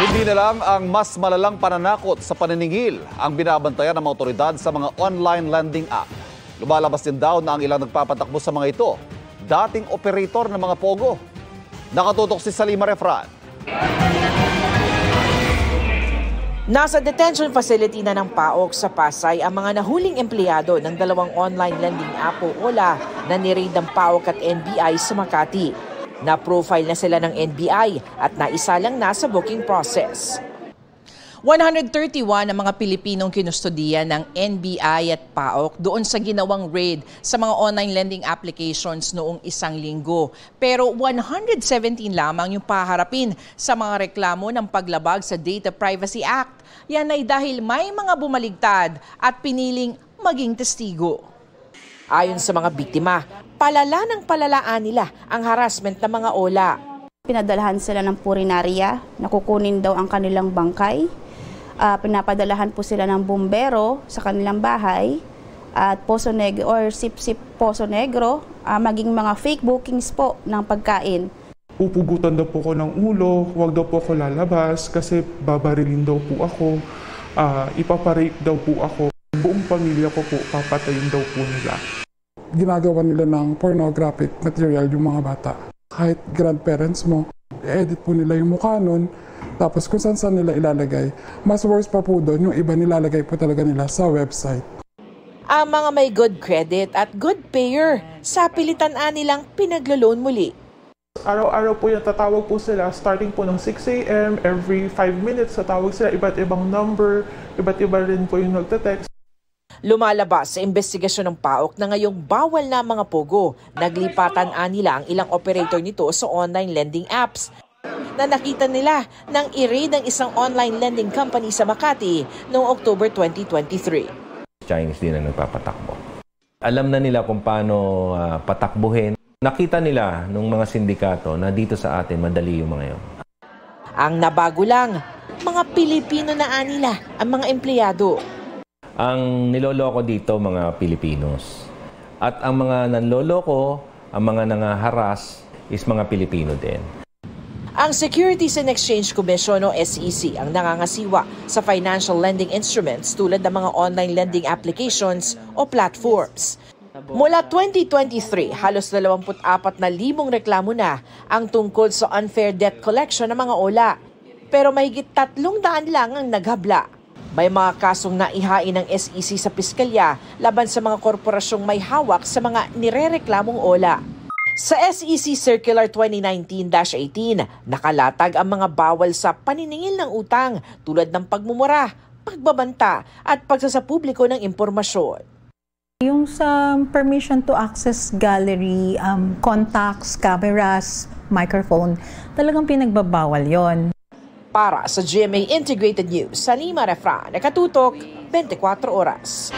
Hindi na lang ang mas malalang pananakot sa paniningil ang binabantayan ng mga otoridad sa mga online lending app. Lumalabas din daw na ang ilang nagpapatakbo sa mga ito, dating operator ng mga pogo. Nakatutok si Salima Refran. Nasa detention facility na ng PAOK sa Pasay ang mga nahuling empleyado ng dalawang online lending app o OLA na niraid ng PAOK at NBI sa Makati. Na-profile na sila ng NBI at naisalang na sa booking process. 131 ang mga Pilipinong kinustudiya ng NBI at PAOK doon sa ginawang raid sa mga online lending applications noong isang linggo. Pero 117 lamang yung paharapin sa mga reklamo ng paglabag sa Data Privacy Act. Yan ay dahil may mga bumaligtad at piniling maging testigo. Ayon sa mga biktima, palala ng palalaan nila ang harassment ng mga OLA. Pinadalahan sila ng purinarya, nakukunin daw ang kanilang bangkay. Pinapadalahan po sila ng bumbero sa kanilang bahay at Poso Negro or Sip-Sip Poso Negro, maging mga fake bookings po ng pagkain. Pupugutan daw po ko ng ulo, huwag daw po ako lalabas kasi babarilin daw po ako, ipaparape daw po ako. Buong pamilya ko po, papatayin daw po nila. Ginagawa nila ng pornographic material yung mga bata. Kahit grandparents mo, edit po nila yung mukha nun, tapos kung saan nila ilalagay. Mas worse pa po doon, yung iba nilalagay po talaga nila sa website. Ang mga may good credit at good payer, sa pilitan nilang pinaglo-loan muli. Araw-araw po yung tatawag po sila, starting po ng 6 a.m. every 5 minutes, tatawag sila iba't ibang number, iba't iba rin po yung nagte-text. Lumalabas sa investigasyon ng PAOK na ngayong bawal na mga pogo. Naglipatan nila ang ilang operator nito sa online lending apps na nakita nila nang i-raid ng isang online lending company sa Makati noong October 2023. Chinese din ang nagpapatakbo. Alam na nila kung paano patakbuhin. Nakita nila nung mga sindikato na dito sa atin madali yung mga yun. Ang nabago lang, mga Pilipino na nila ang mga empleyado. Ang niloloko dito mga Pilipinos. At ang mga nanloloko, ang mga nangaharas is mga Pilipino din. Ang Securities and Exchange Commission o SEC ang nangangasiwa sa financial lending instruments tulad ng mga online lending applications o platforms. Mula 2023, halos 24,000 reklamo na ang tungkol sa unfair debt collection ng mga OLA. Pero mahigit 300 lang ang naghabla. May mga kasong naihain ng SEC sa piskalya laban sa mga korporasyong may hawak sa mga nirereklamong OLA. Sa SEC Circular 2019-18, nakalatag ang mga bawal sa paniningil ng utang tulad ng pagmumura, pagbabanta at pagsasapubliko ng impormasyon. Yung sa permission to access gallery, contacts, cameras, microphone, talagang pinagbabawal yon. Para sa GMA Integrated News, Salima Refran, nakatutok 24 oras.